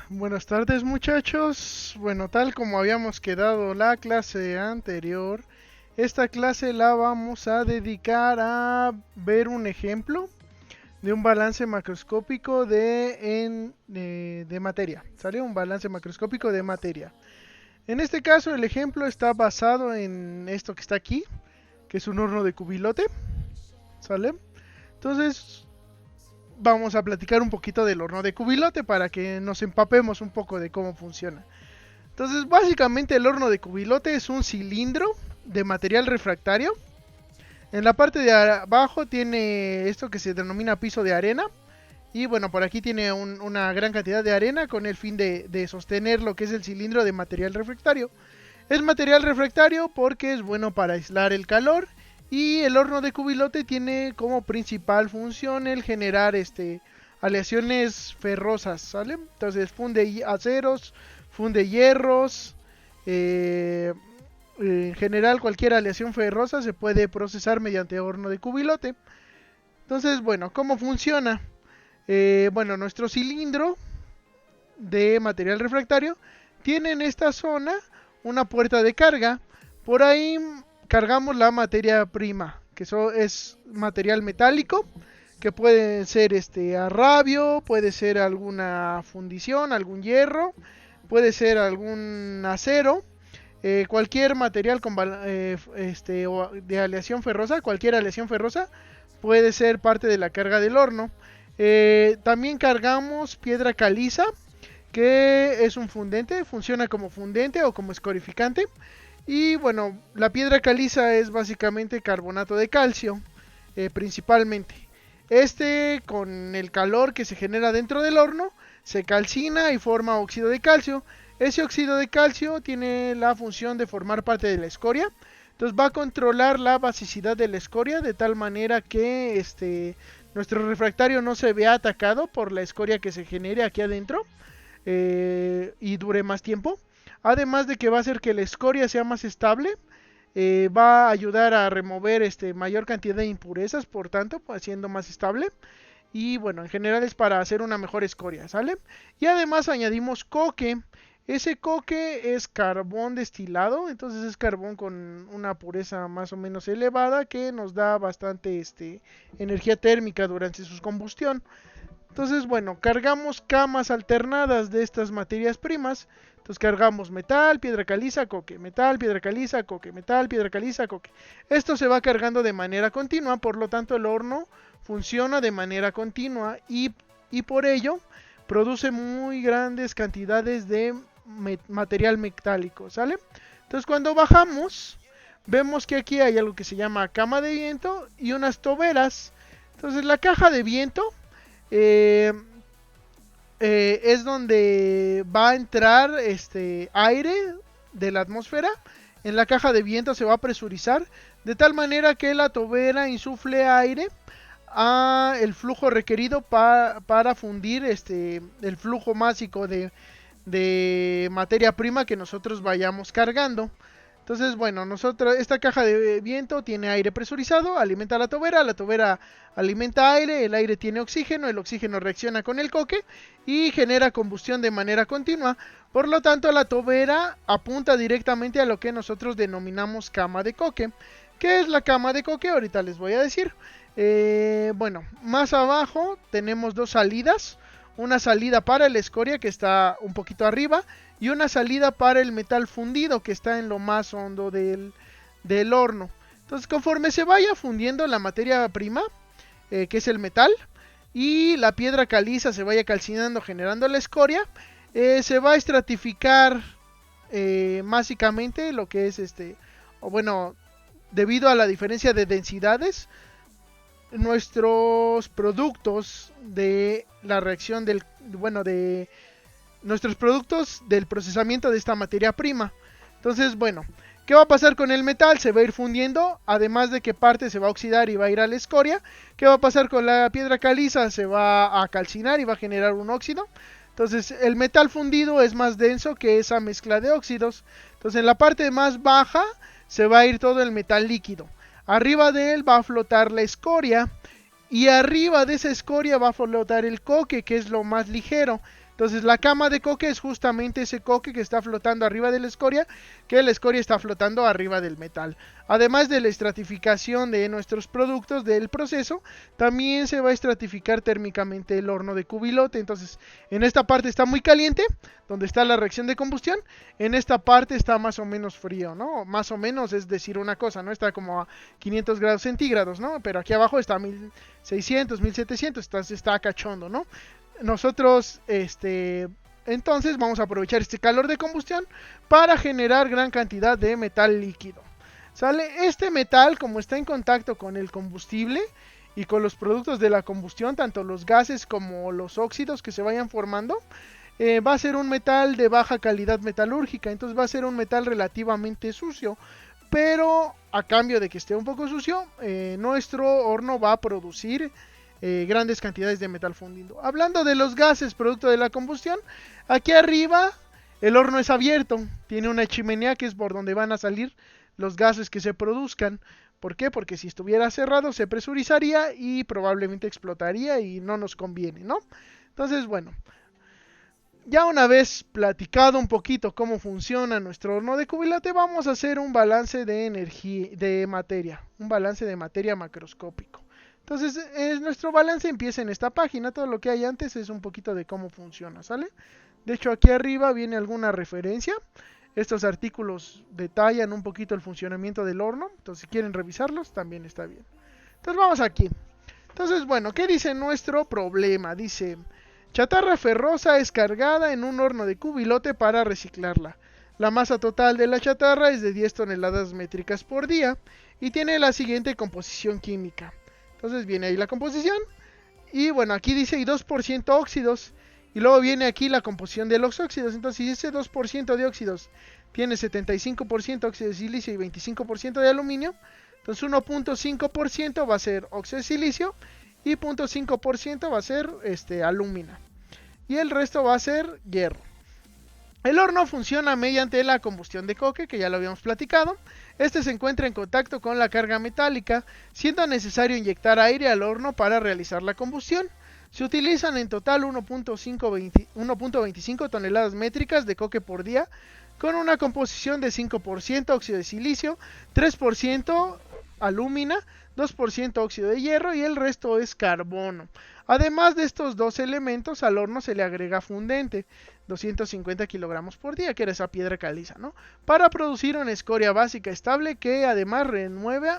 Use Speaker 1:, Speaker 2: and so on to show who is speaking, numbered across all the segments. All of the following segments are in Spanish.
Speaker 1: Buenas tardes muchachos. Bueno, tal como habíamos quedado la clase anterior, esta clase la vamos a dedicar a ver un ejemplo de un balance macroscópico de materia. ¿Sale? Un balance macroscópico de materia. En este caso el ejemplo está basado en esto que está aquí, que es un horno de cubilote. ¿Sale? Entonces vamos a platicar un poquito del horno de cubilote para que nos empapemos un poco de cómo funciona. Entonces, básicamente el horno de cubilote es un cilindro de material refractario. En la parte de abajo tiene esto que se denomina piso de arena. Y bueno, por aquí tiene una gran cantidad de arena con el fin de sostener lo que es el cilindro de material refractario. Es material refractario porque es bueno para aislar el calor. Y el horno de cubilote tiene como principal función el generar aleaciones ferrosas, ¿sale? Entonces funde aceros, funde hierros. eh, en general cualquier aleación ferrosa se puede procesar mediante horno de cubilote. Entonces, bueno, ¿cómo funciona? Bueno, nuestro cilindro de material refractario tiene en esta zona una puerta de carga. Por ahí cargamos la materia prima, que es material metálico, que puede ser arrabio, puede ser alguna fundición, algún hierro, puede ser algún acero, cualquier material con de aleación ferrosa, cualquier aleación ferrosa puede ser parte de la carga del horno. También cargamos piedra caliza, que es un fundente, funciona como fundente o como escorificante. Y bueno, la piedra caliza es básicamente carbonato de calcio, principalmente. Con el calor que se genera dentro del horno, se calcina y forma óxido de calcio. Ese óxido de calcio tiene la función de formar parte de la escoria. Entonces va a controlar la basicidad de la escoria de tal manera que nuestro refractario no se vea atacado por la escoria que se genere aquí adentro, y dure más tiempo. Además de que va a hacer que la escoria sea más estable, va a ayudar a remover mayor cantidad de impurezas, por tanto, siendo más estable. Y bueno, en general es para hacer una mejor escoria, ¿sale? Y además añadimos coque. Ese coque es carbón destilado, entonces es carbón con una pureza más o menos elevada que nos da bastante energía térmica durante su combustión. Entonces, bueno, cargamos camas alternadas de estas materias primas. Entonces cargamos metal, piedra caliza, coque, metal, piedra caliza, coque, metal, piedra caliza, coque. Esto se va cargando de manera continua, por lo tanto el horno funciona de manera continua y por ello produce muy grandes cantidades de material metálico, ¿sale? Entonces cuando bajamos, vemos que aquí hay algo que se llama cama de viento y unas toberas. Entonces la caja de viento eh, es donde va a entrar aire de la atmósfera. En la caja de viento se va a presurizar de tal manera que la tobera insufle aire a el flujo requerido para fundir el flujo másico de materia prima que nosotros vayamos cargando. Entonces, bueno, esta caja de viento tiene aire presurizado, alimenta la tobera alimenta aire, el aire tiene oxígeno, el oxígeno reacciona con el coque y genera combustión de manera continua. Por lo tanto, la tobera apunta directamente a lo que nosotros denominamos cama de coque. ¿Qué es la cama de coque? Ahorita les voy a decir. Bueno, más abajo tenemos dos salidas. Una salida para la escoria que está un poquito arriba y una salida para el metal fundido que está en lo más hondo del horno. Entonces conforme se vaya fundiendo la materia prima, que es el metal, y la piedra caliza se vaya calcinando generando la escoria, se va a estratificar básicamente lo que es o bueno, debido a la diferencia de densidades, nuestros productos de la reacción de nuestros productos del procesamiento de esta materia prima. Entonces, bueno, ¿qué va a pasar con el metal? Se va a ir fundiendo, además de que parte se va a oxidar y va a ir a la escoria. ¿Qué va a pasar con la piedra caliza? Se va a calcinar y va a generar un óxido. Entonces, el metal fundido es más denso que esa mezcla de óxidos. Entonces, en la parte más baja se va a ir todo el metal líquido. Arriba de él va a flotar la escoria y arriba de esa escoria va a flotar el coque, que es lo más ligero. Entonces la cama de coque es justamente ese coque que está flotando arriba de la escoria, que la escoria está flotando arriba del metal. Además de la estratificación de nuestros productos del proceso, también se va a estratificar térmicamente el horno de cubilote. Entonces en esta parte está muy caliente, donde está la reacción de combustión. En esta parte está más o menos frío, ¿no? Más o menos es decir una cosa, ¿no? Está como a 500 grados centígrados, ¿no? Pero aquí abajo está a 1600, 1700, está cachondo, ¿no? Nosotros, entonces vamos a aprovechar este calor de combustión para generar gran cantidad de metal líquido. ¿Sale? Este metal, como está en contacto con el combustible y con los productos de la combustión, tanto los gases como los óxidos que se vayan formando, va a ser un metal de baja calidad metalúrgica. Entonces va a ser un metal relativamente sucio, pero a cambio de que esté un poco sucio, nuestro horno va a producir grandes cantidades de metal fundido. Hablando de los gases producto de la combustión, aquí arriba el horno es abierto, tiene una chimenea que es por donde van a salir los gases que se produzcan. ¿Por qué? Porque si estuviera cerrado se presurizaría y probablemente explotaría y no nos conviene, ¿no? Entonces, bueno, ya una vez platicado un poquito cómo funciona nuestro horno de cubilate, vamos a hacer un balance de energía, de materia, un balance de materia macroscópico. Entonces, nuestro balance empieza en esta página. Todo lo que hay antes es un poquito de cómo funciona, ¿sale? De hecho, aquí arriba viene alguna referencia. Estos artículos detallan un poquito el funcionamiento del horno. Entonces, si quieren revisarlos, también está bien. Entonces, vamos aquí. Entonces, bueno, ¿qué dice nuestro problema? Dice: chatarra ferrosa es cargada en un horno de cubilote para reciclarla. La masa total de la chatarra es de 10 toneladas métricas por día y tiene la siguiente composición química. Entonces viene ahí la composición. Y bueno, aquí dice 2% óxidos. Y luego viene aquí la composición de los óxidos. Entonces si ese 2% de óxidos tiene 75% óxido de silicio y 25% de aluminio, entonces 1.5% va a ser óxido de silicio y 0.5% va a ser alúmina. Y el resto va a ser hierro. El horno funciona mediante la combustión de coque, que ya lo habíamos platicado. Este se encuentra en contacto con la carga metálica, siendo necesario inyectar aire al horno para realizar la combustión. Se utilizan en total 1.25 toneladas métricas de coque por día, con una composición de 5% óxido de silicio, 3% alúmina, 2% óxido de hierro y el resto es carbono. Además de estos dos elementos, al horno se le agrega fundente, 250 kilogramos por día, que era esa piedra caliza, ¿no? Para producir una escoria básica estable que además remueve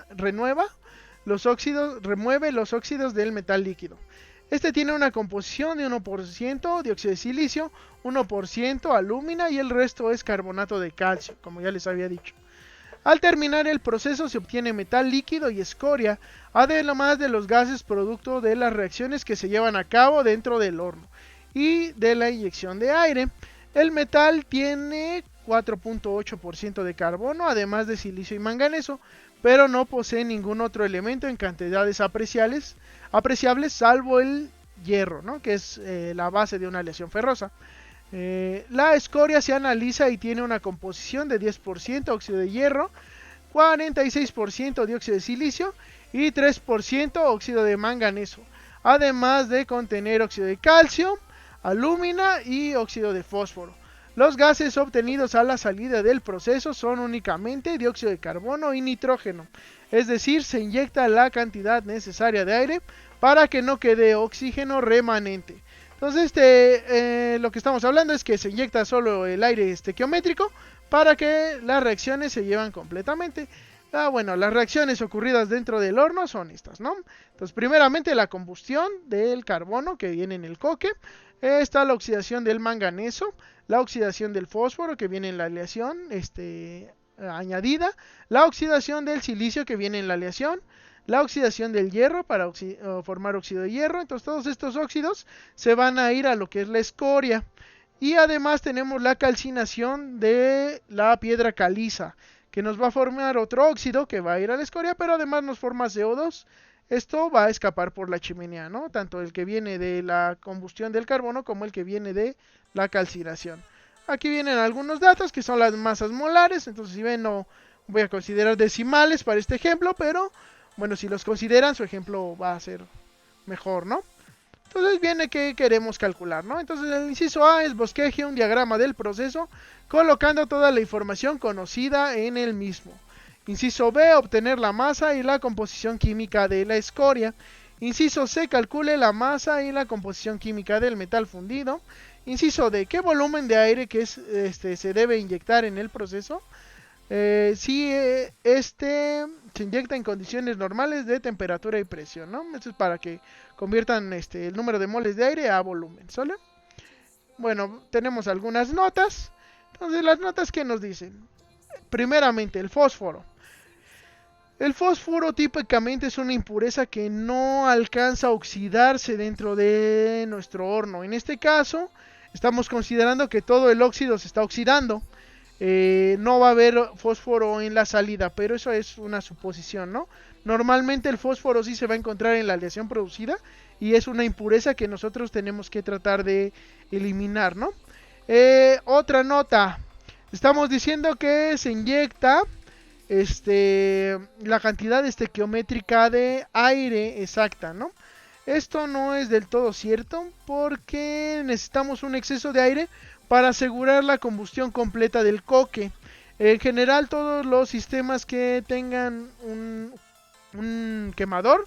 Speaker 1: los óxidos del metal líquido. Este tiene una composición de 1% de óxido de silicio, 1% alúmina y el resto es carbonato de calcio, como ya les había dicho. Al terminar el proceso se obtiene metal líquido y escoria, además de los gases producto de las reacciones que se llevan a cabo dentro del horno y de la inyección de aire. El metal tiene 4.8% de carbono, además de silicio y manganeso, pero no posee ningún otro elemento en cantidades apreciables salvo el hierro, ¿no? Que es la base de una aleación ferrosa. La escoria se analiza y tiene una composición de 10% óxido de hierro, 46% de óxido de silicio y 3% óxido de manganeso, además de contener óxido de calcio, alúmina y óxido de fósforo. Los gases obtenidos a la salida del proceso son únicamente dióxido de carbono y nitrógeno, es decir, se inyecta la cantidad necesaria de aire para que no quede oxígeno remanente. Entonces lo que estamos hablando es que se inyecta solo el aire estequiométrico para que las reacciones se llevan completamente. Bueno, las reacciones ocurridas dentro del horno son estas, ¿no? Entonces, primeramente la combustión del carbono que viene en el coque. Está la oxidación del manganeso, la oxidación del fósforo que viene en la aleación añadida, la oxidación del silicio que viene en la aleación, la oxidación del hierro para formar óxido de hierro. Entonces todos estos óxidos se van a ir a lo que es la escoria. Y además tenemos la calcinación de la piedra caliza, que nos va a formar otro óxido que va a ir a la escoria, pero además nos forma CO2. Esto va a escapar por la chimenea, ¿no? Tanto el que viene de la combustión del carbono como el que viene de la calcinación. Aquí vienen algunos datos que son las masas molares. Entonces, si ven, no voy a considerar decimales para este ejemplo, pero bueno, si los consideran, su ejemplo va a ser mejor, ¿no? Entonces viene que queremos calcular, ¿no? Entonces el inciso A es bosqueje un diagrama del proceso colocando toda la información conocida en el mismo. Inciso B, obtener la masa y la composición química de la escoria. Inciso C, calcule la masa y la composición química del metal fundido. Inciso D, ¿qué volumen de aire se debe inyectar en el proceso? Si se inyecta en condiciones normales de temperatura y presión, ¿no? Esto es para que conviertan el número de moles de aire a volumen, ¿sale? Bueno, tenemos algunas notas. Entonces, las notas que nos dicen. Primeramente, el fósforo. El fósforo típicamente es una impureza que no alcanza a oxidarse dentro de nuestro horno. En este caso, estamos considerando que todo el óxido se está oxidando. No va a haber fósforo en la salida, pero eso es una suposición, ¿no? Normalmente el fósforo sí se va a encontrar en la aleación producida y es una impureza que nosotros tenemos que tratar de eliminar, ¿no? Otra nota, estamos diciendo que se inyecta la cantidad estequiométrica de aire exacta, ¿no? Esto no es del todo cierto porque necesitamos un exceso de aire para asegurar la combustión completa del coque. En general, todos los sistemas que tengan un quemador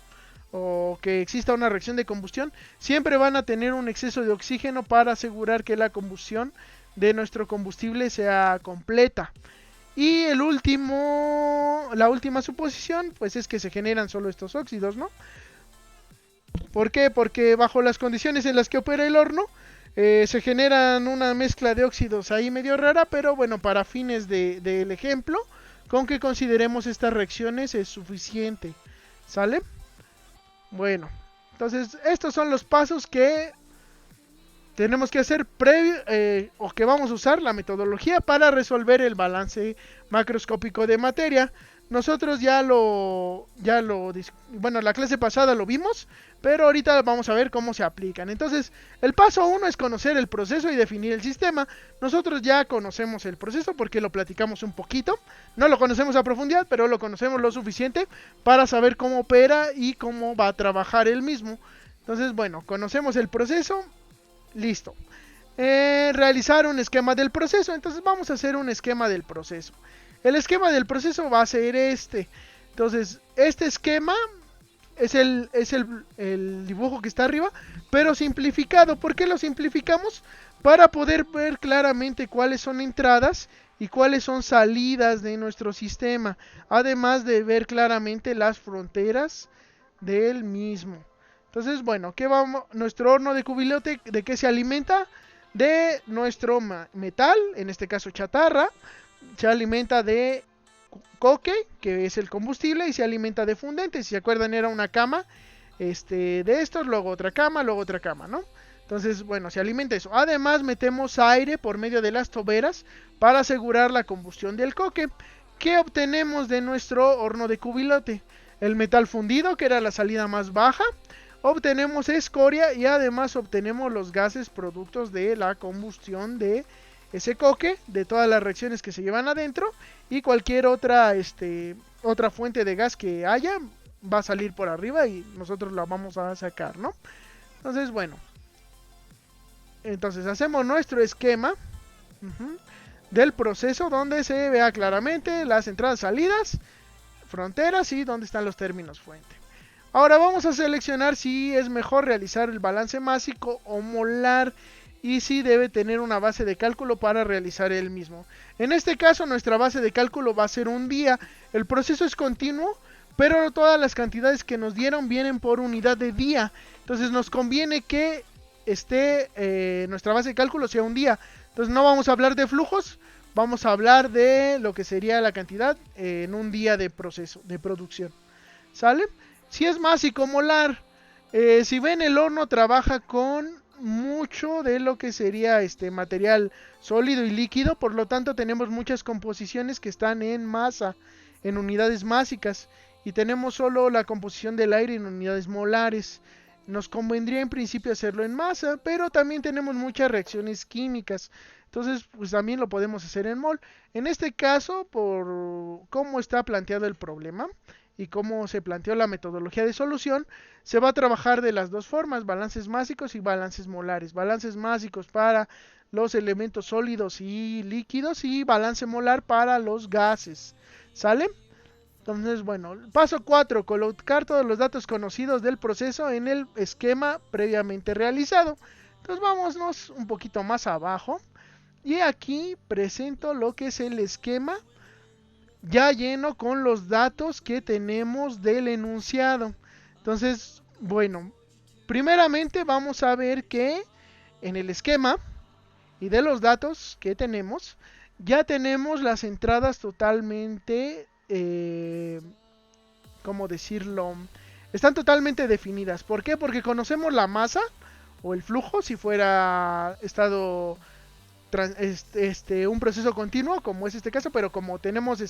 Speaker 1: o que exista una reacción de combustión siempre van a tener un exceso de oxígeno para asegurar que la combustión de nuestro combustible sea completa. Y la última suposición, pues es que se generan solo estos óxidos, ¿no? ¿Por qué? Porque bajo las condiciones en las que opera el horno, se generan una mezcla de óxidos ahí medio rara, pero bueno, para fines del ejemplo, con que consideremos estas reacciones es suficiente, ¿sale? Bueno, entonces estos son los pasos que tenemos que hacer previo o que vamos a usar la metodología para resolver el balance macroscópico de materia. Nosotros bueno, la clase pasada lo vimos, pero ahorita vamos a ver cómo se aplican. Entonces, el paso 1 es conocer el proceso y definir el sistema. Nosotros ya conocemos el proceso porque lo platicamos un poquito. No lo conocemos a profundidad, pero lo conocemos lo suficiente para saber cómo opera y cómo va a trabajar el mismo. Entonces, bueno, conocemos el proceso. Listo. Realizar un esquema del proceso. Entonces vamos a hacer un esquema del proceso. El esquema del proceso va a ser este. Entonces, este esquema es el dibujo que está arriba, pero simplificado. ¿Por qué lo simplificamos? Para poder ver claramente cuáles son entradas y cuáles son salidas de nuestro sistema. Además de ver claramente las fronteras del mismo. Entonces, bueno, nuestro horno de cubilote, ¿de qué se alimenta? De nuestro metal, en este caso chatarra. Se alimenta de coque, que es el combustible, y se alimenta de fundente. Si se acuerdan, era una cama de estos, luego otra cama, ¿no? Entonces, bueno, se alimenta eso. Además, metemos aire por medio de las toberas para asegurar la combustión del coque. ¿Qué obtenemos de nuestro horno de cubilote? El metal fundido, que era la salida más baja. Obtenemos escoria y además obtenemos los gases productos de la combustión de ese coque, de todas las reacciones que se llevan adentro, y cualquier otra fuente de gas que haya va a salir por arriba y nosotros la vamos a sacar, ¿no? Entonces, bueno, entonces hacemos nuestro esquema del proceso donde se vea claramente las entradas, salidas, fronteras y donde están los términos fuente. Ahora vamos a seleccionar si es mejor realizar el balance másico o molar y si debe tener una base de cálculo para realizar el mismo. En este caso nuestra base de cálculo va a ser un día. El proceso es continuo, pero todas las cantidades que nos dieron vienen por unidad de día. Entonces nos conviene que nuestra base de cálculo sea un día. Entonces no vamos a hablar de flujos, vamos a hablar de lo que sería la cantidad en un día de proceso, de producción. ¿Sale? Si es másico molar, si ven, el horno trabaja con mucho de lo que sería material sólido y líquido, por lo tanto tenemos muchas composiciones que están en masa, en unidades másicas, y tenemos solo la composición del aire en unidades molares. Nos convendría en principio hacerlo en masa, pero también tenemos muchas reacciones químicas, entonces pues también lo podemos hacer en mol. En este caso, por cómo está planteado el problema, y cómo se planteó la metodología de solución, se va a trabajar de las dos formas, balances másicos y balances molares. Balances másicos para los elementos sólidos y líquidos y balance molar para los gases. ¿Sale? Entonces, bueno, paso 4, colocar todos los datos conocidos del proceso en el esquema previamente realizado. Entonces vámonos un poquito más abajo y aquí presento lo que es el esquema ya lleno con los datos que tenemos del enunciado. Entonces, bueno, primeramente vamos a ver que en el esquema y de los datos que tenemos, ya tenemos las entradas totalmente, ¿cómo decirlo? Están totalmente definidas. ¿Por qué? Porque conocemos la masa o el flujo si fuera estado un proceso continuo, como es este caso, pero como tenemos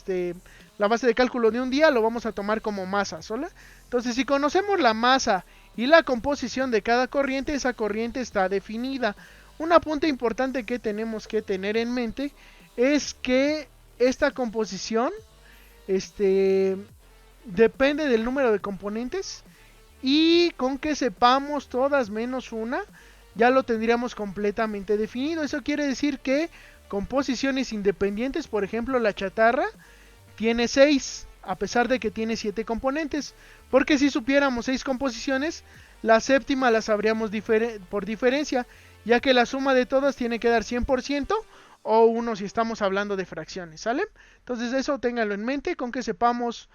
Speaker 1: la base de cálculo de un día, lo vamos a tomar como masa sola. Entonces, si conocemos la masa y la composición de cada corriente, esa corriente está definida. Un apunte importante que tenemos que tener en mente es que esta composición depende del número de componentes y con que sepamos todas menos una, ya lo tendríamos completamente definido. Eso quiere decir que composiciones independientes, por ejemplo la chatarra, tiene 6, a pesar de que tiene 7 componentes. Porque si supiéramos 6 composiciones, la séptima la sabríamos por diferencia, ya que la suma de todas tiene que dar 100% o 1 si estamos hablando de fracciones, ¿sale? Entonces eso ténganlo en mente, con que sepamos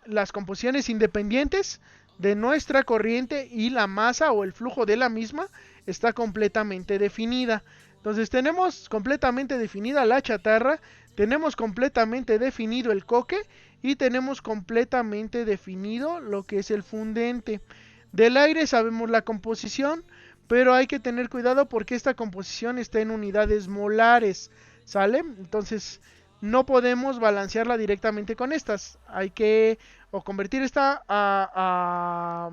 Speaker 1: las composiciones independientes de nuestra corriente y la masa o el flujo de la misma está completamente definida. Entonces tenemos completamente definida la chatarra, tenemos completamente definido el coque y tenemos completamente definido lo que es el fundente. Del aire sabemos la composición, pero hay que tener cuidado porque esta composición está en unidades molares, ¿sale? Entonces no podemos balancearla directamente con estas. Hay que o convertir esta a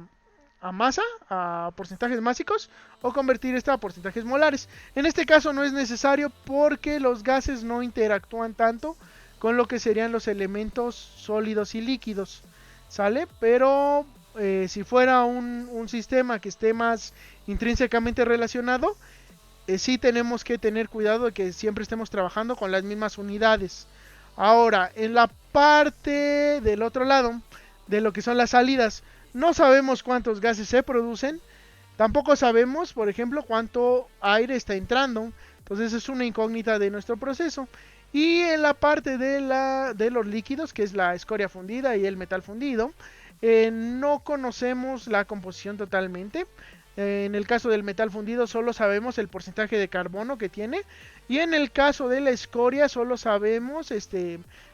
Speaker 1: masa, a porcentajes másicos, o convertir esta a porcentajes molares. En este caso no es necesario porque los gases no interactúan tanto con lo que serían los elementos sólidos y líquidos, ¿sale? Pero si fuera un sistema que esté más intrínsecamente relacionado, sí tenemos que tener cuidado de que siempre estemos trabajando con las mismas unidades. Ahora, en la parte del otro lado, de lo que son las salidas, no sabemos cuántos gases se producen, tampoco sabemos, por ejemplo, cuánto aire está entrando, entonces es una incógnita de nuestro proceso. Y en la parte de los líquidos, que es la escoria fundida y el metal fundido, no conocemos la composición totalmente. En el caso del metal fundido solo sabemos el porcentaje de carbono que tiene, y en el caso de la escoria solo sabemos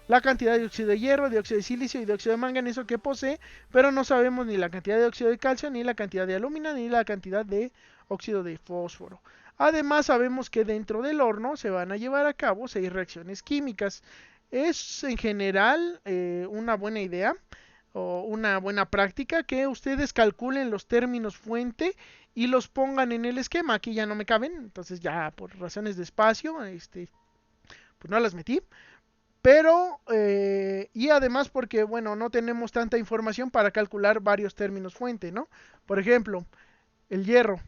Speaker 1: la cantidad de dióxido de hierro, dióxido de silicio y dióxido de manganeso que posee, pero no sabemos ni la cantidad de óxido de calcio, ni la cantidad de alumina, ni la cantidad de óxido de fósforo. Además sabemos que dentro del horno se van a llevar a cabo 6 reacciones químicas. Es en general una buena idea o una buena práctica que ustedes calculen los términos fuente y los pongan en el esquema. Aquí ya no me caben, entonces ya por razones de espacio pues no las metí, pero y además porque bueno, no tenemos tanta información para calcular varios términos fuente, ¿no? Por ejemplo, el hierro,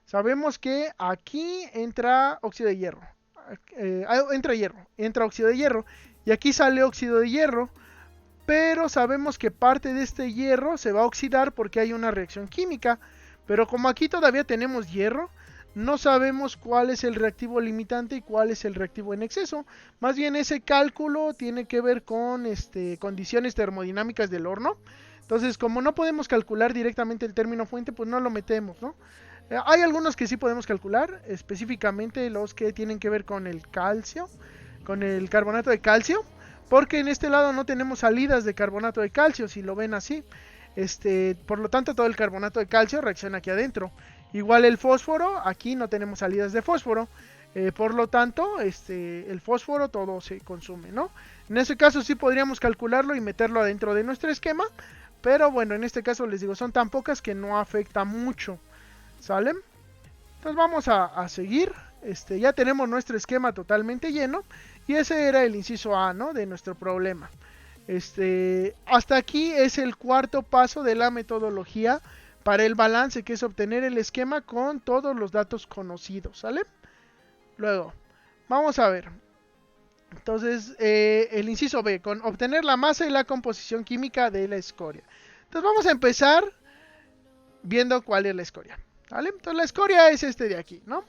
Speaker 1: sabemos que aquí entra óxido de hierro, entra óxido de hierro y aquí sale óxido de hierro, pero sabemos que parte de este hierro se va a oxidar porque hay una reacción química, pero como aquí todavía tenemos hierro, no sabemos cuál es el reactivo limitante y cuál es el reactivo en exceso. Más bien ese cálculo tiene que ver con condiciones termodinámicas del horno. Entonces, como no podemos calcular directamente el término fuente, pues no lo metemos, ¿no? Hay algunos que sí podemos calcular, específicamente los que tienen que ver con el calcio, con el carbonato de calcio, porque en este lado no tenemos salidas de carbonato de calcio, si lo ven así. Por lo tanto, todo el carbonato de calcio reacciona aquí adentro. Igual el fósforo, aquí no tenemos salidas de fósforo, por lo tanto, el fósforo todo se consume, ¿no? En ese caso sí podríamos calcularlo y meterlo adentro de nuestro esquema, pero bueno, en este caso les digo, son tan pocas que no afecta mucho, ¿sale? Entonces vamos a seguir. Ya tenemos nuestro esquema totalmente lleno y ese era el inciso A, ¿no?, de nuestro problema. Hasta aquí es el cuarto paso de la metodología para el balance, que es obtener el esquema con todos los datos conocidos, ¿sale? Luego, vamos a ver. Entonces, el inciso B, con obtener la masa y la composición química de la escoria. Entonces, vamos a empezar viendo cuál es la escoria, ¿vale? Entonces, la escoria es de aquí, ¿no?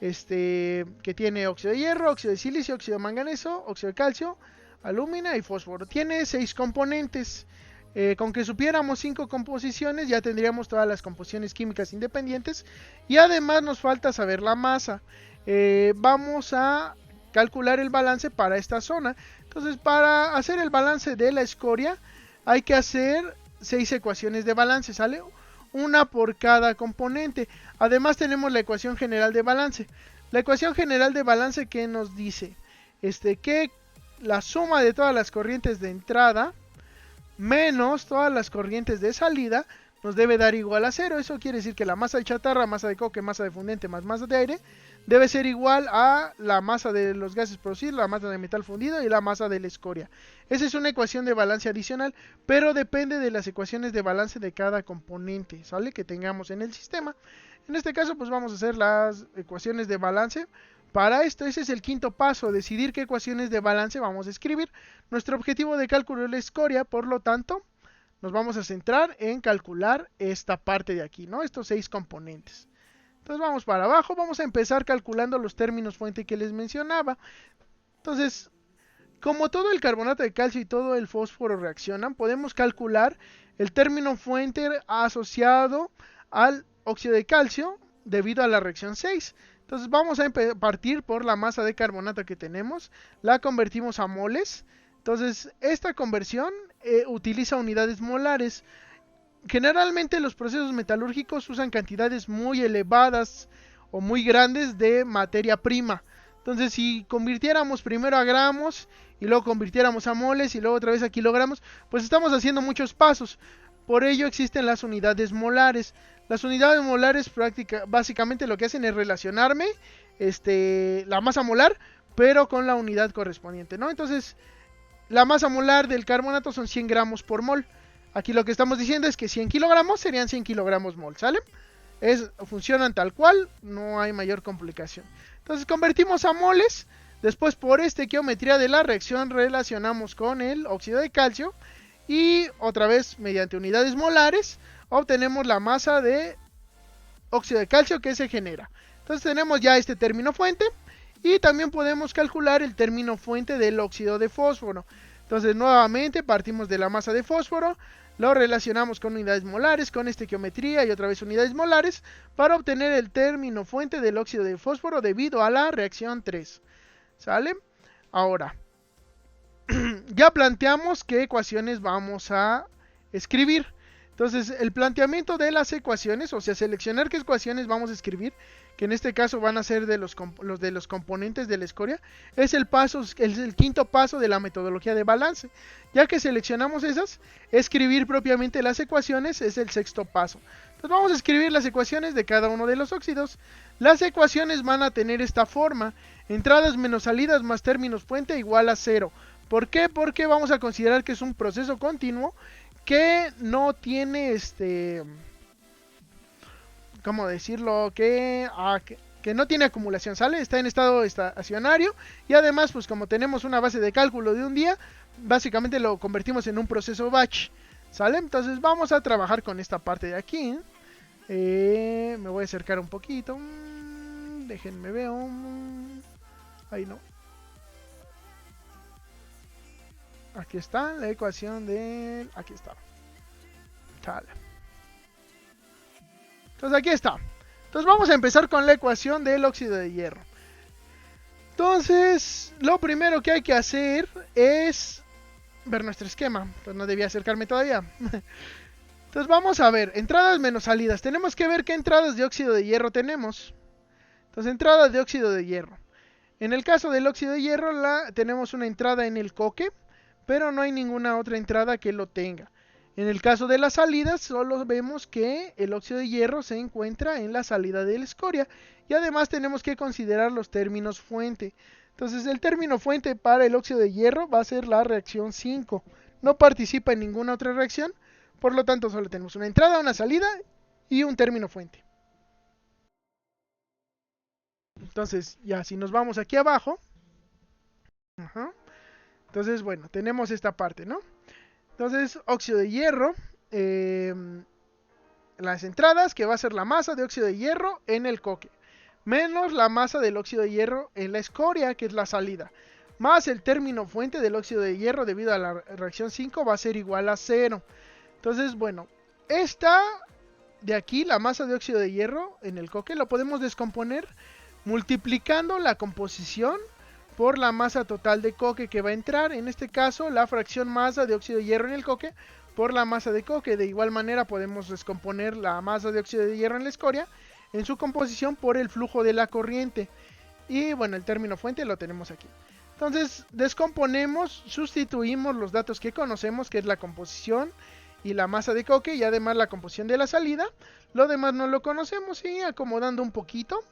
Speaker 1: Que tiene óxido de hierro, óxido de silicio, óxido de manganeso, óxido de calcio, alúmina y fósforo. Tiene 6 componentes. Con que supiéramos 5 composiciones ya tendríamos todas las composiciones químicas independientes. Y además nos falta saber la masa. Vamos a calcular el balance para esta zona. Entonces, para hacer el balance de la escoria hay que hacer 6 ecuaciones de balance, ¿sale? Una por cada componente. Además tenemos la ecuación general de balance. La ecuación general de balance que nos dice que la suma de todas las corrientes de entrada menos todas las corrientes de salida nos debe dar igual a 0. Eso quiere decir que la masa de chatarra, masa de coque, masa de fundente más masa de aire debe ser igual a la masa de los gases producidos, la masa de metal fundido y la masa de la escoria. Esa es una ecuación de balance adicional, pero depende de las ecuaciones de balance de cada componente, ¿sale? Que tengamos en el sistema. En este caso, pues vamos a hacer las ecuaciones de balance. Para esto, ese es el quinto paso, decidir qué ecuaciones de balance vamos a escribir. Nuestro objetivo de cálculo es la escoria, por lo tanto, nos vamos a centrar en calcular esta parte de aquí, ¿no? Estos 6 componentes. Entonces vamos para abajo, vamos a empezar calculando los términos fuente que les mencionaba. Entonces, como todo el carbonato de calcio y todo el fósforo reaccionan, podemos calcular el término fuente asociado al óxido de calcio debido a la reacción 6. Entonces vamos a partir por la masa de carbonato que tenemos, la convertimos a moles. Entonces esta conversión utiliza unidades molares. Generalmente los procesos metalúrgicos usan cantidades muy elevadas o muy grandes de materia prima. Entonces si convirtiéramos primero a gramos y luego convirtiéramos a moles y luego otra vez a kilogramos, pues estamos haciendo muchos pasos. Por ello existen las unidades molares. Las unidades molares básicamente lo que hacen es relacionarme la masa molar, pero con la unidad correspondiente, ¿no? Entonces, la masa molar del carbonato son 100 gramos por mol. Aquí lo que estamos diciendo es que 100 kilogramos serían 100 kilogramos mol, ¿sale? Funcionan tal cual, no hay mayor complicación. Entonces, convertimos a moles. Después, por estequiometría de la reacción, relacionamos con el óxido de calcio. Y otra vez, mediante unidades molares, obtenemos la masa de óxido de calcio que se genera. Entonces tenemos ya este término fuente. Y también podemos calcular el término fuente del óxido de fósforo. Entonces nuevamente partimos de la masa de fósforo, lo relacionamos con unidades molares, con estequiometría y otra vez unidades molares, para obtener el término fuente del óxido de fósforo debido a la reacción 3. ¿Sale? Ahora, ya planteamos qué ecuaciones vamos a escribir. Entonces, el planteamiento de las ecuaciones, o sea, seleccionar qué ecuaciones vamos a escribir, que en este caso van a ser de los componentes de la escoria, es el quinto paso de la metodología de balance. Ya que seleccionamos esas, escribir propiamente las ecuaciones es el sexto paso. Entonces vamos a escribir las ecuaciones de cada uno de los óxidos. Las ecuaciones van a tener esta forma: entradas menos salidas más términos fuente igual a 0. ¿Por qué? Porque vamos a considerar que es un proceso continuo que no tiene ¿cómo decirlo? Que no tiene acumulación, ¿sale? Está en estado estacionario y además, pues como tenemos una base de cálculo de un día, básicamente lo convertimos en un proceso batch, ¿sale? Entonces vamos a trabajar con esta parte de aquí. Me voy a acercar un poquito. Déjenme ver. Ahí no. Aquí está la ecuación de... Aquí está. Sale. Entonces aquí está. Entonces vamos a empezar con la ecuación del óxido de hierro. Entonces, lo primero que hay que hacer es ver nuestro esquema. Pues no debía acercarme todavía. Entonces vamos a ver, entradas menos salidas. Tenemos que ver qué entradas de óxido de hierro tenemos. Entonces, entradas de óxido de hierro. En el caso del óxido de hierro, tenemos una entrada en el coque, pero no hay ninguna otra entrada que lo tenga. En el caso de las salidas, solo vemos que el óxido de hierro se encuentra en la salida de la escoria. Y además tenemos que considerar los términos fuente. Entonces el término fuente para el óxido de hierro va a ser la reacción 5. No participa en ninguna otra reacción, por lo tanto solo tenemos una entrada, una salida y un término fuente. Entonces ya si nos vamos aquí abajo, entonces bueno, tenemos esta parte, ¿no? Entonces óxido de hierro, las entradas, que va a ser la masa de óxido de hierro en el coque, menos la masa del óxido de hierro en la escoria, que es la salida, más el término fuente del óxido de hierro debido a la reacción 5 va a ser igual a 0. Entonces, bueno, esta de aquí, la masa de óxido de hierro en el coque, lo podemos descomponer multiplicando la composición por la masa total de coque que va a entrar. En este caso, la fracción masa de óxido de hierro en el coque por la masa de coque. De igual manera podemos descomponer la masa de óxido de hierro en la escoria en su composición por el flujo de la corriente. Y bueno, el término fuente lo tenemos aquí. Entonces descomponemos, sustituimos los datos que conocemos, que es la composición y la masa de coque, y además la composición de la salida. Lo demás no lo conocemos, y acomodando un poquito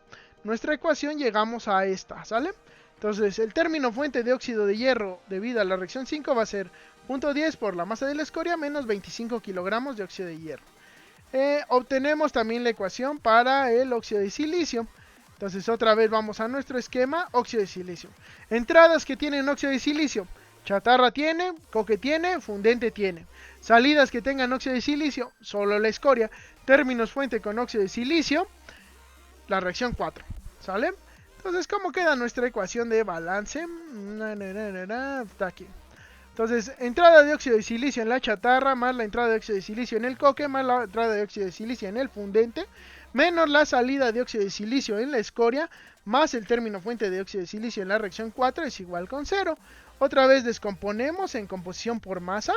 Speaker 1: nuestra ecuación llegamos a esta, ¿sale? Entonces el término fuente de óxido de hierro debido a la reacción 5 va a ser 0.10 por la masa de la escoria menos 25 kilogramos de óxido de hierro. Obtenemos también la ecuación para el óxido de silicio. Entonces otra vez vamos a nuestro esquema, óxido de silicio. Entradas que tienen óxido de silicio: chatarra tiene, coque tiene, fundente tiene. Salidas que tengan óxido de silicio, solo la escoria. Términos fuente con óxido de silicio, la reacción 4, ¿sale? Entonces, ¿cómo queda nuestra ecuación de balance? Está aquí. Entonces, entrada de óxido de silicio en la chatarra, más la entrada de óxido de silicio en el coque, más la entrada de óxido de silicio en el fundente, menos la salida de óxido de silicio en la escoria, más el término fuente de óxido de silicio en la reacción 4 es igual con 0. Otra vez descomponemos en composición por masa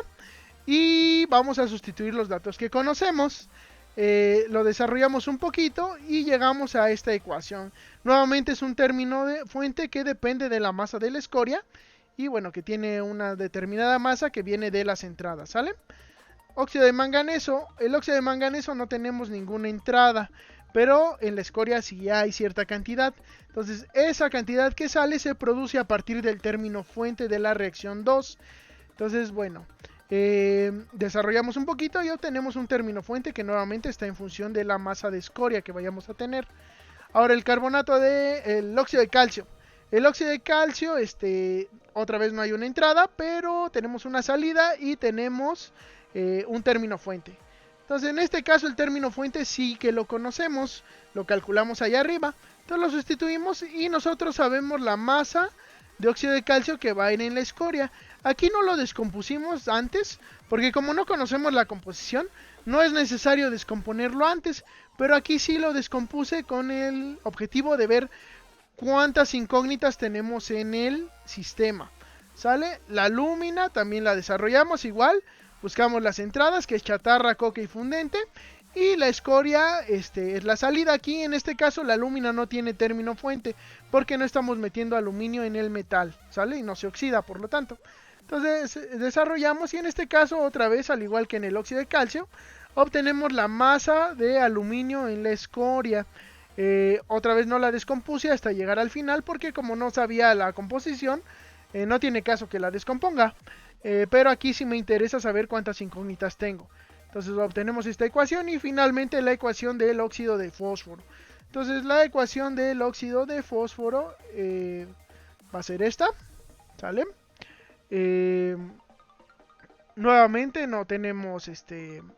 Speaker 1: y vamos a sustituir los datos que conocemos. Lo desarrollamos un poquito y llegamos a esta ecuación. Nuevamente es un término de fuente que depende de la masa de la escoria y bueno, que tiene una determinada masa que viene de las entradas, ¿sale? Óxido de manganeso. El óxido de manganeso no tenemos ninguna entrada, pero en la escoria sí hay cierta cantidad. Entonces esa cantidad que sale se produce a partir del término fuente de la reacción 2. Entonces bueno, desarrollamos un poquito y obtenemos un término fuente que nuevamente está en función de la masa de escoria que vayamos a tener. Ahora el carbonato el óxido de calcio. El óxido de calcio, otra vez no hay una entrada, pero tenemos una salida y tenemos un término fuente. Entonces en este caso el término fuente sí que lo conocemos, lo calculamos allá arriba. Entonces lo sustituimos y nosotros sabemos la masa de óxido de calcio que va a ir en la escoria. Aquí no lo descompusimos antes, porque como no conocemos la composición, no es necesario descomponerlo antes, pero aquí sí lo descompuse con el objetivo de ver cuántas incógnitas tenemos en el sistema, ¿sale? La lúmina también la desarrollamos igual, buscamos las entradas, que es chatarra, coque y fundente, y la escoria es la salida. Aquí en este caso la lúmina no tiene término fuente, porque no estamos metiendo aluminio en el metal, ¿sale? Y no se oxida, por lo tanto. Entonces desarrollamos y en este caso otra vez, al igual que en el óxido de calcio, obtenemos la masa de aluminio en la escoria. Otra vez no la descompuse hasta llegar al final, porque como no sabía la composición, no tiene caso que la descomponga. Pero aquí sí me interesa saber cuántas incógnitas tengo. Entonces obtenemos esta ecuación y finalmente la ecuación del óxido de fósforo. Entonces la ecuación del óxido de fósforo va a ser esta, ¿sale? Nuevamente no tenemos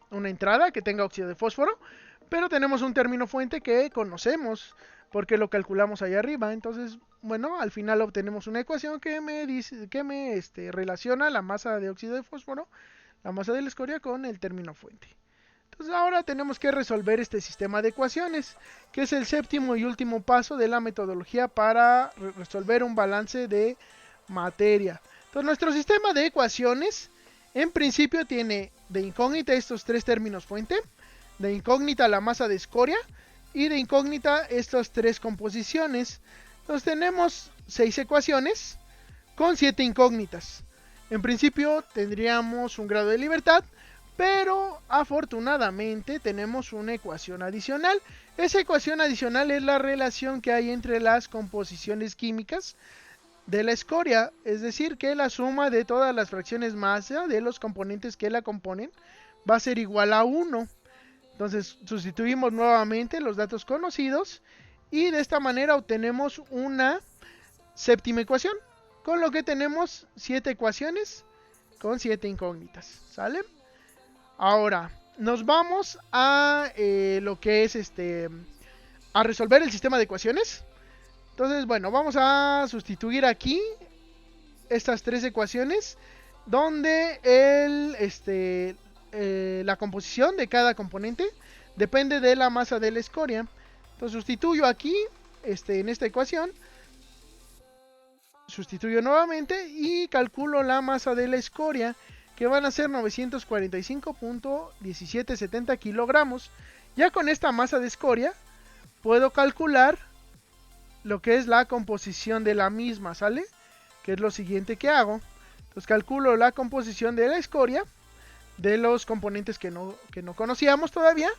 Speaker 1: una entrada que tenga óxido de fósforo, pero tenemos un término fuente que conocemos porque lo calculamos ahí arriba. Entonces, bueno, al final obtenemos una ecuación que me dice, relaciona la masa de óxido de fósforo, la masa de la escoria, con el término fuente. Entonces ahora tenemos que resolver este sistema de ecuaciones, que es el séptimo y último paso de la metodología para resolver un balance de materia. Entonces nuestro sistema de ecuaciones en principio tiene de incógnita estos tres términos fuente, de incógnita la masa de escoria y de incógnita estas tres composiciones. Entonces tenemos 6 ecuaciones con 7 incógnitas. En principio tendríamos un grado de libertad, pero afortunadamente tenemos una ecuación adicional. Esa ecuación adicional es la relación que hay entre las composiciones químicas de la escoria, es decir, que la suma de todas las fracciones masa de los componentes que la componen va a ser igual a 1. Entonces sustituimos nuevamente los datos conocidos y de esta manera obtenemos una séptima ecuación, con lo que tenemos 7 ecuaciones con 7 incógnitas, ¿sale? Ahora nos vamos a lo que es a resolver el sistema de ecuaciones. Entonces, bueno, vamos a sustituir aquí estas 3 ecuaciones donde la composición de cada componente depende de la masa de la escoria. Entonces sustituyo aquí en esta ecuación, sustituyo nuevamente y calculo la masa de la escoria, que van a ser 945.1770 kilogramos. Ya con esta masa de escoria puedo calcular lo que es la composición de la misma, ¿sale? Que es lo siguiente que hago. Entonces calculo la composición de la escoria de los componentes que no conocíamos todavía.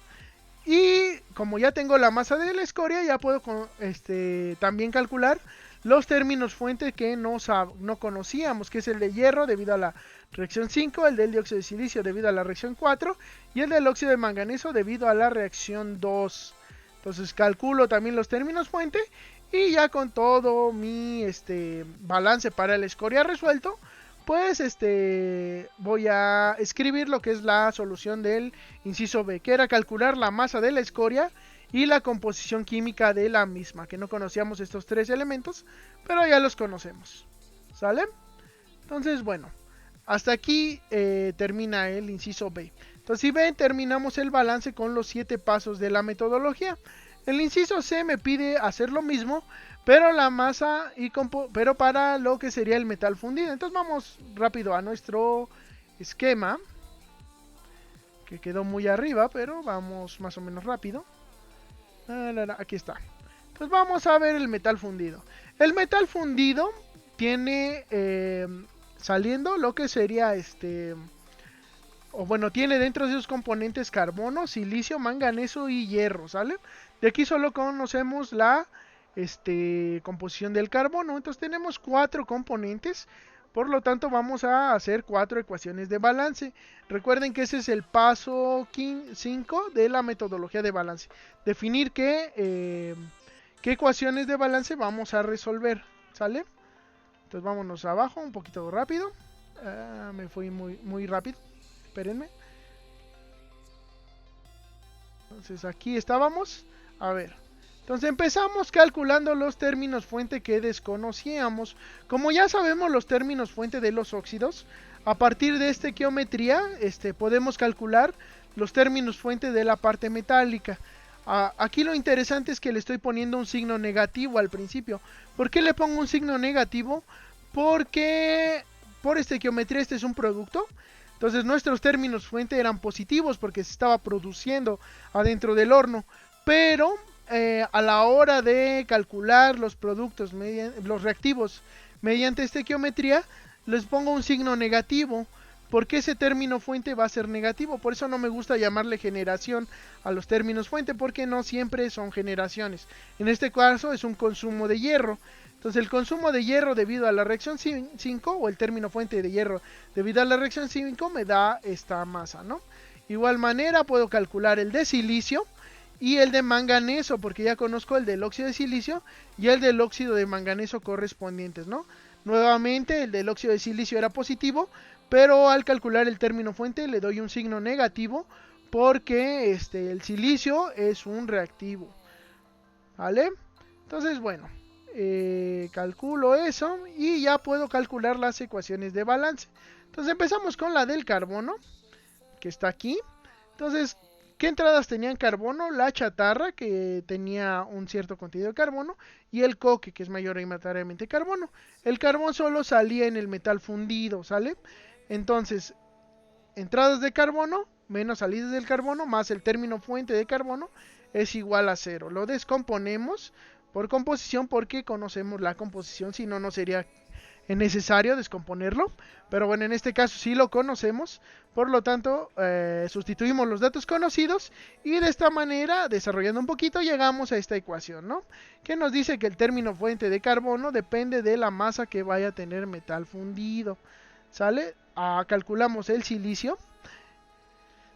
Speaker 1: Y como ya tengo la masa de la escoria, ya puedo también calcular los términos fuente que no conocíamos, que es el de hierro debido a la reacción 5, el del dióxido de silicio debido a la reacción 4 y el del óxido de manganeso debido a la reacción 2. Entonces calculo también los términos fuente y ya con todo mi balance para la escoria resuelto, pues voy a escribir lo que es la solución del inciso B, que era calcular la masa de la escoria y la composición química de la misma, que no conocíamos estos 3 elementos, pero ya los conocemos, ¿sale? Entonces, bueno, hasta aquí termina el inciso B. Entonces, si ven, terminamos el balance con los 7 pasos de la metodología. El inciso C me pide hacer lo mismo, pero la masa pero para lo que sería el metal fundido. Entonces vamos rápido a nuestro esquema, que quedó muy arriba, pero vamos más o menos rápido. Aquí está. Entonces vamos a ver el metal fundido. El metal fundido tiene saliendo lo que sería tiene dentro de sus componentes carbono, silicio, manganeso y hierro, ¿sale? De aquí solo conocemos la composición del carbono. Entonces tenemos 4 componentes, por lo tanto vamos a hacer 4 ecuaciones de balance. Recuerden que ese es el paso 5 de la metodología de balance, definir qué ecuaciones de balance vamos a resolver, ¿sale? Entonces vámonos abajo un poquito rápido. Me fui muy rápido, espérenme. Entonces aquí estábamos. A ver, entonces empezamos calculando los términos fuente que desconocíamos. Como ya sabemos los términos fuente de los óxidos, a partir de esta geometría podemos calcular los términos fuente de la parte metálica. Aquí lo interesante es que le estoy poniendo un signo negativo al principio. ¿Por qué le pongo un signo negativo? Porque por esta geometría este es un producto. Entonces nuestros términos fuente eran positivos porque se estaba produciendo adentro del horno. Pero a la hora de calcular los productos, los reactivos mediante esta geometría, les pongo un signo negativo, porque ese término fuente va a ser negativo. Por eso no me gusta llamarle generación a los términos fuente, porque no siempre son generaciones. En este caso es un consumo de hierro. Entonces el consumo de hierro debido a la reacción 5, o el término fuente de hierro debido a la reacción 5, me da esta masa, ¿no? Igual manera puedo calcular el de silicio y el de manganeso, porque ya conozco el del óxido de silicio y el del óxido de manganeso correspondientes, ¿no? Nuevamente el del óxido de silicio era positivo, pero al calcular el término fuente le doy un signo negativo, porque el silicio es un reactivo, ¿vale? Entonces, bueno, calculo eso y ya puedo calcular las ecuaciones de balance. Entonces empezamos con la del carbono, que está aquí. Entonces, ¿qué entradas tenían carbono? La chatarra, que tenía un cierto contenido de carbono, y el coque, que es mayoritariamente carbono. El carbón solo salía en el metal fundido, ¿sale? Entonces, entradas de carbono menos salidas del carbono más el término fuente de carbono es igual a 0. Lo descomponemos por composición porque conocemos la composición, si no, no sería necesario descomponerlo, pero bueno, en este caso sí lo conocemos, por lo tanto sustituimos los datos conocidos y de esta manera, desarrollando un poquito, llegamos a esta ecuación, ¿no? Que nos dice que el término fuente de carbono depende de la masa que vaya a tener metal fundido, ¿sale? Calculamos el silicio.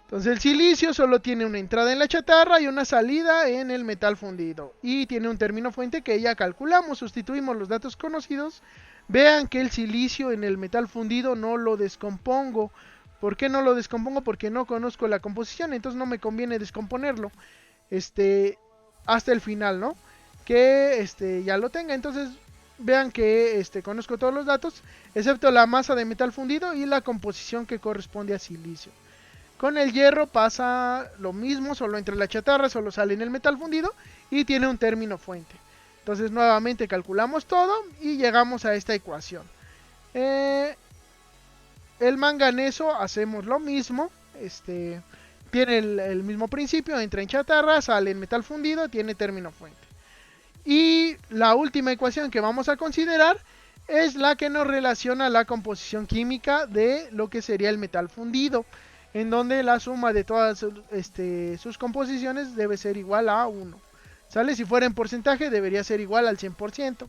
Speaker 1: Entonces el silicio solo tiene una entrada en la chatarra y una salida en el metal fundido. Y tiene un término fuente que ya calculamos, sustituimos los datos conocidos. Vean que el silicio en el metal fundido no lo descompongo. ¿Por qué no lo descompongo? Porque no conozco la composición, entonces no me conviene descomponerlo hasta el final, ¿no? Que ya lo tenga. Entonces vean que conozco todos los datos, excepto la masa de metal fundido y la composición que corresponde a silicio. Con el hierro pasa lo mismo, solo entre la chatarra, solo sale en el metal fundido y tiene un término fuente. Entonces nuevamente calculamos todo y llegamos a esta ecuación. El manganeso hacemos lo mismo, tiene el mismo principio, entra en chatarra, sale en metal fundido, tiene término fuente. Y la última ecuación que vamos a considerar es la que nos relaciona la composición química de lo que sería el metal fundido, en donde la suma de todas sus composiciones debe ser igual a 1. ¿Sale? Si fuera en porcentaje debería ser igual al 100%.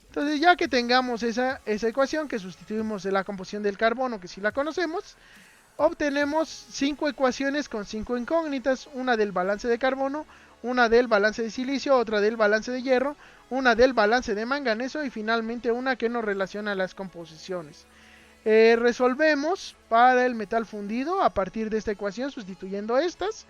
Speaker 1: Entonces ya que tengamos esa ecuación, que sustituimos de la composición del carbono, que sí la conocemos, obtenemos 5 ecuaciones con 5 incógnitas, una del balance de carbono, una del balance de silicio, otra del balance de hierro, una del balance de manganeso y finalmente una que nos relaciona las composiciones. Resolvemos para el metal fundido a partir de esta ecuación, sustituyendo estas.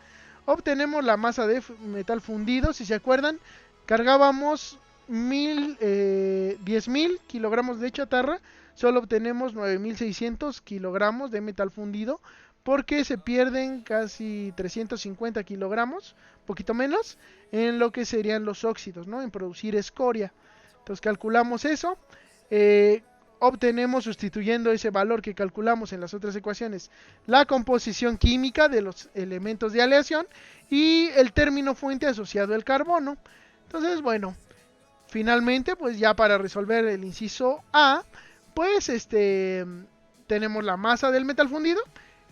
Speaker 1: Obtenemos la masa de metal fundido. Si se acuerdan, cargábamos 10.000 kilogramos de chatarra. Solo obtenemos 9.600 kilogramos de metal fundido, porque se pierden casi 350 kilogramos, poquito menos, en lo que serían los óxidos, ¿no? En producir escoria. Entonces calculamos eso. Obtenemos, sustituyendo ese valor que calculamos en las otras ecuaciones, la composición química de los elementos de aleación y el término fuente asociado al carbono. Entonces, bueno, finalmente, pues ya para resolver el inciso A, pues tenemos la masa del metal fundido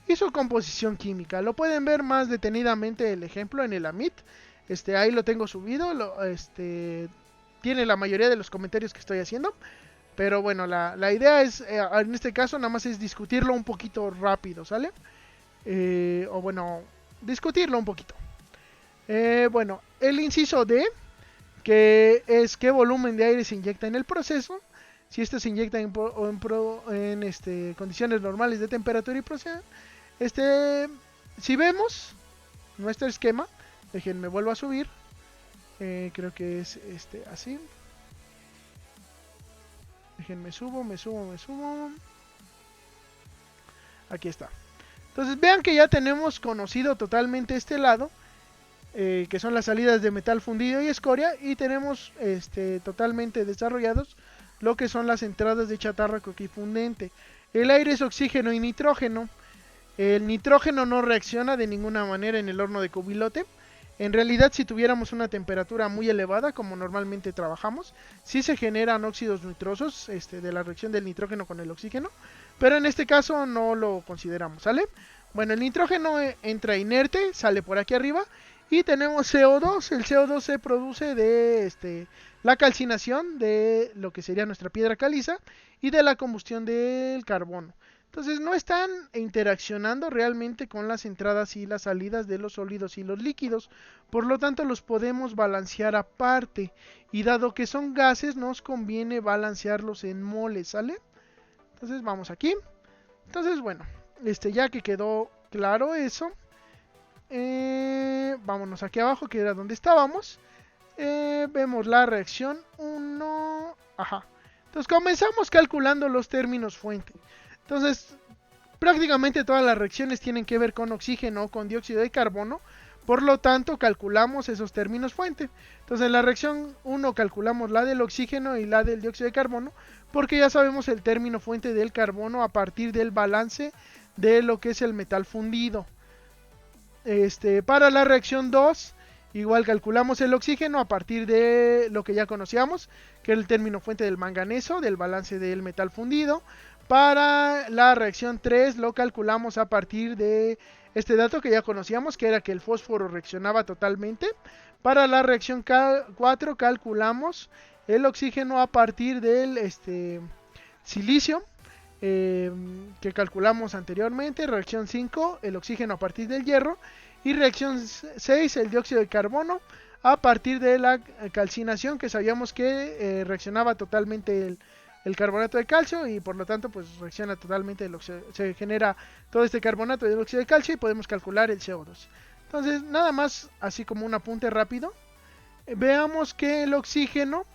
Speaker 1: y su composición química. Lo pueden ver más detenidamente el ejemplo en el AMIT. Ahí lo tengo subido, tiene la mayoría de los comentarios que estoy haciendo. Pero bueno, la idea es, en este caso, nada más es discutirlo un poquito rápido, ¿sale? O bueno, discutirlo un poquito. Bueno, el inciso D, que es qué volumen de aire se inyecta en el proceso. Si esto se inyecta en condiciones normales de temperatura y presión. Si vemos nuestro esquema, déjenme vuelvo a subir. Creo que es así. Déjenme subo. Aquí está. Entonces vean que ya tenemos conocido totalmente este lado, que son las salidas de metal fundido y escoria, y tenemos totalmente desarrollados lo que son las entradas de chatarra coquifundente. El aire es oxígeno y nitrógeno. El nitrógeno no reacciona de ninguna manera en el horno de cubilote. En realidad, si tuviéramos una temperatura muy elevada, como normalmente trabajamos, sí se generan óxidos nitrosos de la reacción del nitrógeno con el oxígeno, pero en este caso no lo consideramos, ¿sale? Bueno, el nitrógeno entra inerte, sale por aquí arriba, y tenemos CO2. El CO2 se produce de la calcinación de lo que sería nuestra piedra caliza y de la combustión del carbono. Entonces no están interaccionando realmente con las entradas y las salidas de los sólidos y los líquidos, por lo tanto los podemos balancear aparte, y dado que son gases nos conviene balancearlos en moles, ¿sale? Entonces vamos aquí. Entonces bueno, ya que quedó claro eso, vámonos aquí abajo, que era donde estábamos. Vemos la reacción 1. Ajá. Entonces comenzamos calculando los términos fuente. Entonces, prácticamente todas las reacciones tienen que ver con oxígeno o con dióxido de carbono. Por lo tanto, calculamos esos términos fuente. Entonces, en la reacción 1 calculamos la del oxígeno y la del dióxido de carbono, porque ya sabemos el término fuente del carbono a partir del balance de lo que es el metal fundido. Para la reacción 2, Igual calculamos el oxígeno a partir de lo que ya conocíamos, que era el término fuente del manganeso, del balance del metal fundido. Para la reacción 3 lo calculamos a partir de este dato que ya conocíamos, que era que el fósforo reaccionaba totalmente. Para la reacción 4 calculamos el oxígeno a partir del silicio, que calculamos anteriormente. Reacción 5, el oxígeno a partir del hierro. Y reacción 6, el dióxido de carbono a partir de la calcinación, que sabíamos que reaccionaba totalmente el carbonato de calcio, y por lo tanto pues reacciona totalmente se genera todo este carbonato de óxido de calcio y podemos calcular el CO2. Entonces, nada más así como un apunte rápido, veamos que el oxígeno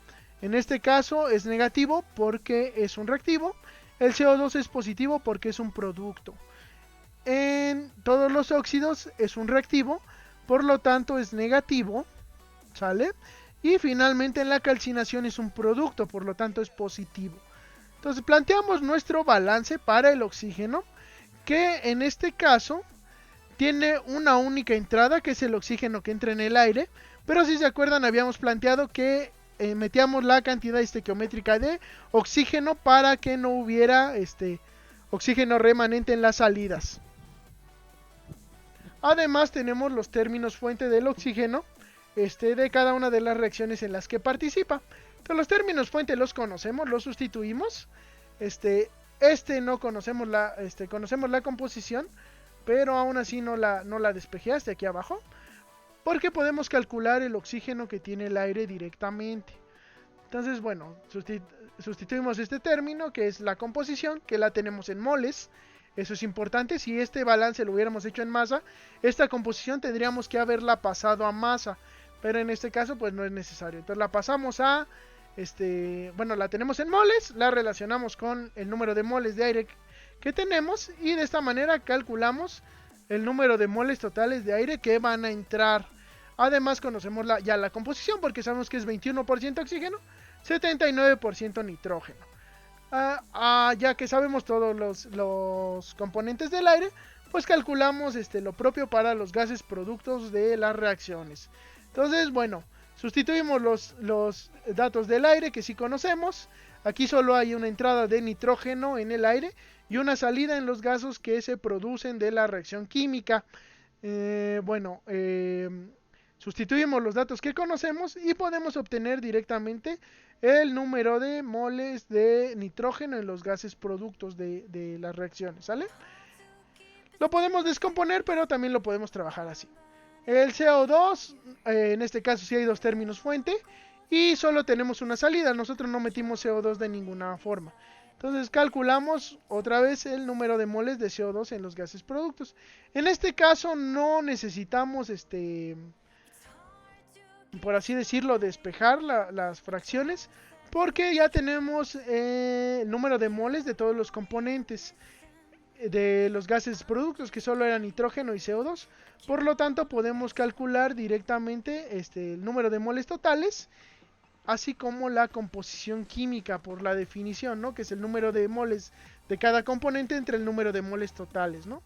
Speaker 1: en este caso es negativo porque es un reactivo, el CO2 es positivo porque es un producto. En todos los óxidos es un reactivo, por lo tanto es negativo, ¿sale? Y finalmente en la calcinación es un producto, por lo tanto es positivo. Entonces planteamos nuestro balance para el oxígeno, que en este caso tiene una única entrada, que es el oxígeno que entra en el aire. Pero si se acuerdan, habíamos planteado que metíamos la cantidad estequiométrica de oxígeno para que no hubiera oxígeno remanente en las salidas. Además tenemos los términos fuente del oxígeno de cada una de las reacciones en las que participa. Entonces los términos fuente los conocemos, los sustituimos. No conocemos conocemos la composición, pero aún así no la despejé hasta aquí abajo, porque podemos calcular el oxígeno que tiene el aire directamente. Entonces, bueno, sustituimos este término, que es la composición, que la tenemos en moles. Eso es importante. Si este balance lo hubiéramos hecho en masa, esta composición tendríamos que haberla pasado a masa, pero en este caso pues no es necesario. Entonces la pasamos a la tenemos en moles, la relacionamos con el número de moles de aire que tenemos, y de esta manera calculamos el número de moles totales de aire que van a entrar. Además conocemos ya la composición, porque sabemos que es 21% oxígeno, 79% nitrógeno. Ya que sabemos todos los componentes del aire, pues calculamos lo propio para los gases productos de las reacciones. Entonces, bueno, sustituimos los datos del aire que sí conocemos. Aquí solo hay una entrada de nitrógeno en el aire y una salida en los gases que se producen de la reacción química. Sustituimos los datos que conocemos y podemos obtener directamente el número de moles de nitrógeno en los gases productos de las reacciones, ¿sale? Lo podemos descomponer, pero también lo podemos trabajar así. El CO2, en este caso sí hay dos términos fuente y solo tenemos una salida. Nosotros no metimos CO2 de ninguna forma. Entonces calculamos otra vez el número de moles de CO2 en los gases productos. En este caso no necesitamos por así decirlo, despejar las fracciones, porque ya tenemos el número de moles de todos los componentes de los gases productos, que solo eran nitrógeno y CO2. Por lo tanto podemos calcular directamente el número de moles totales, así como la composición química por la definición, ¿no? Que es el número de moles de cada componente entre el número de moles totales, ¿no?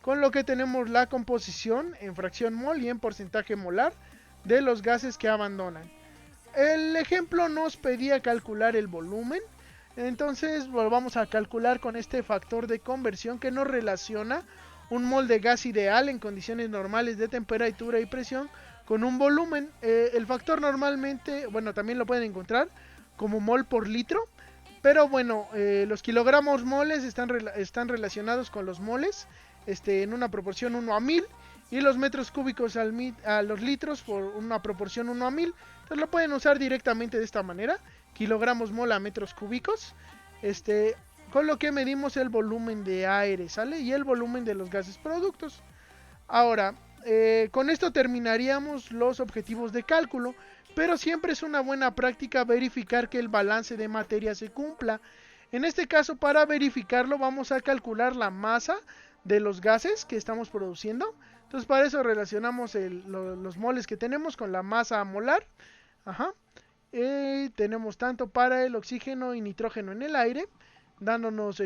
Speaker 1: Con lo que tenemos la composición en fracción mol y en porcentaje molar de los gases que abandonan. El ejemplo nos pedía calcular el volumen, entonces vamos a calcular con este factor de conversión que nos relaciona un mol de gas ideal en condiciones normales de temperatura y presión con un volumen. El factor normalmente, también lo pueden encontrar como mol por litro, pero los kilogramos moles están relacionados con los moles en una proporción 1 a 1000, y los metros cúbicos a los litros por una proporción 1 a 1000. Entonces lo pueden usar directamente de esta manera, kilogramos mol a metros cúbicos, con lo que medimos el volumen de aire, ¿sale? Y el volumen de los gases productos. Ahora, con esto terminaríamos los objetivos de cálculo, pero siempre es una buena práctica verificar que el balance de materia se cumpla. En este caso, para verificarlo, vamos a calcular la masa de los gases que estamos produciendo. Entonces para eso relacionamos los moles que tenemos con la masa molar. Tenemos tanto para el oxígeno y nitrógeno en el aire, dándonos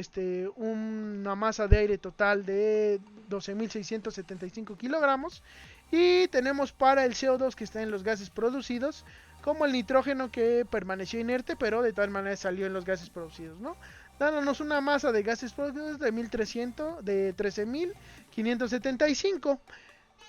Speaker 1: una masa de aire total de 12.675 kilogramos. Y tenemos para el CO2 que está en los gases producidos, como el nitrógeno que permaneció inerte, pero de tal manera salió en los gases producidos, ¿no? Dándonos una masa de gases producidos de 13.575.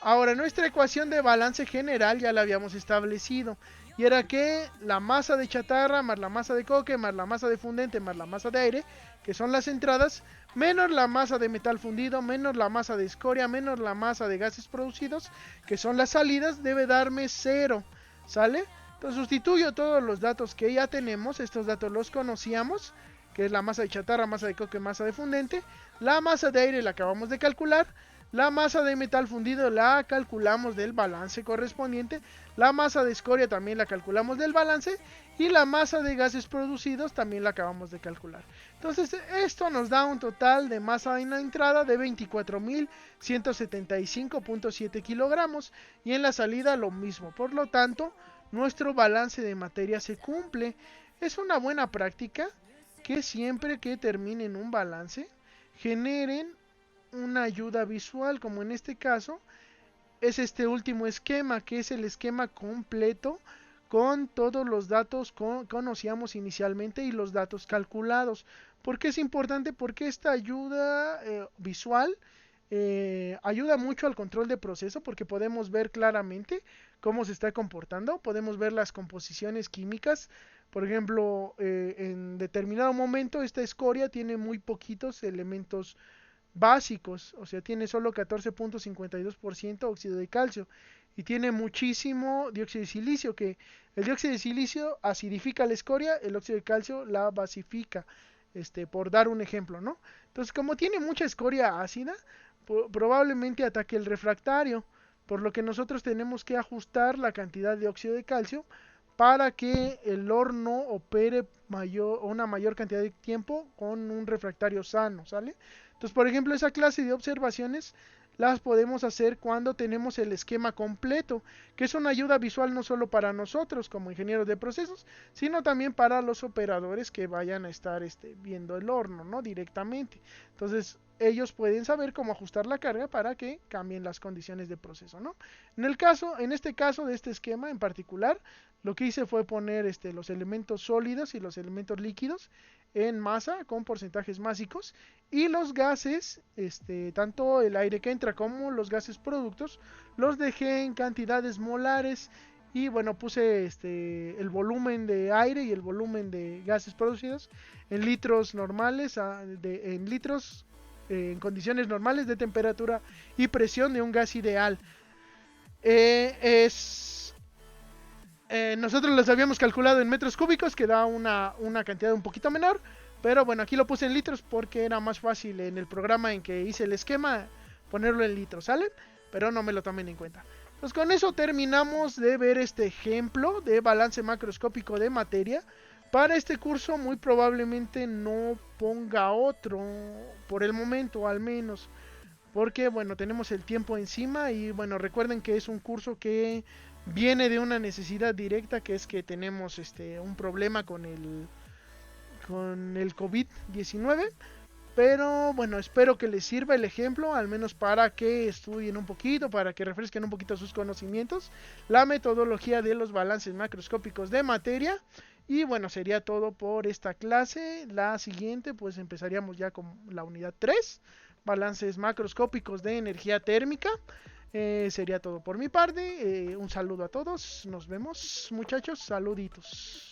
Speaker 1: Ahora, nuestra ecuación de balance general ya la habíamos establecido. Y era que la masa de chatarra más la masa de coque más la masa de fundente más la masa de aire, que son las entradas, menos la masa de metal fundido, menos la masa de escoria, menos la masa de gases producidos, que son las salidas, debe darme 0. ¿Sale? Entonces sustituyo todos los datos que ya tenemos. Estos datos los conocíamos, que es la masa de chatarra, masa de coque, masa de fundente. La masa de aire la acabamos de calcular. La masa de metal fundido la calculamos del balance correspondiente. La masa de escoria también la calculamos del balance. Y la masa de gases producidos también la acabamos de calcular. Entonces esto nos da un total de masa en la entrada de 24.175.7 kilogramos. Y en la salida lo mismo. Por lo tanto, nuestro balance de materia se cumple. Es una buena práctica que siempre que terminen un balance generen una ayuda visual, como en este caso es este último esquema, que es el esquema completo con todos los datos que conocíamos inicialmente y los datos calculados. ¿Por qué es importante? Porque esta ayuda visual ayuda mucho al control de proceso, porque podemos ver claramente cómo se está comportando, podemos ver las composiciones químicas. Por ejemplo, en determinado momento esta escoria tiene muy poquitos elementos básicos, o sea, tiene solo 14.52% óxido de calcio y tiene muchísimo dióxido de silicio, que el dióxido de silicio acidifica la escoria, el óxido de calcio la basifica, por dar un ejemplo, ¿no? Entonces, como tiene mucha escoria ácida, probablemente ataque el refractario, por lo que nosotros tenemos que ajustar la cantidad de óxido de calcio para que el horno opere una mayor cantidad de tiempo con un refractario sano, ¿sale? Entonces, por ejemplo, esa clase de observaciones las podemos hacer cuando tenemos el esquema completo, que es una ayuda visual no solo para nosotros como ingenieros de procesos, sino también para los operadores que vayan a estar viendo el horno, ¿no? Directamente. Entonces, ellos pueden saber cómo ajustar la carga para que cambien las condiciones de proceso, ¿no? En este caso de este esquema en particular, lo que hice fue poner los elementos sólidos y los elementos líquidos en masa con porcentajes másicos, y los gases, tanto el aire que entra como los gases productos, los dejé en cantidades molares. Y bueno, puse el volumen de aire y el volumen de gases producidos en litros normales, en litros en condiciones normales de temperatura y presión de un gas ideal. Nosotros los habíamos calculado en metros cúbicos, que da una cantidad un poquito menor, pero bueno, aquí lo puse en litros porque era más fácil en el programa en que hice el esquema ponerlo en litros, ¿sale? Pero no me lo tomen en cuenta. Pues con eso terminamos de ver este ejemplo de balance macroscópico de materia. Para este curso muy probablemente no ponga otro, por el momento al menos, porque bueno, tenemos el tiempo encima. Y bueno, recuerden que es un curso que viene de una necesidad directa, que es que tenemos un problema con el COVID-19. Pero bueno, espero que les sirva el ejemplo, al menos para que estudien un poquito, para que refresquen un poquito sus conocimientos, la metodología de los balances macroscópicos de materia. Y bueno, sería todo por esta clase. La siguiente pues empezaríamos ya con la unidad 3, balances macroscópicos de energía térmica. Sería todo por mi parte. Un saludo a todos, nos vemos muchachos, saluditos.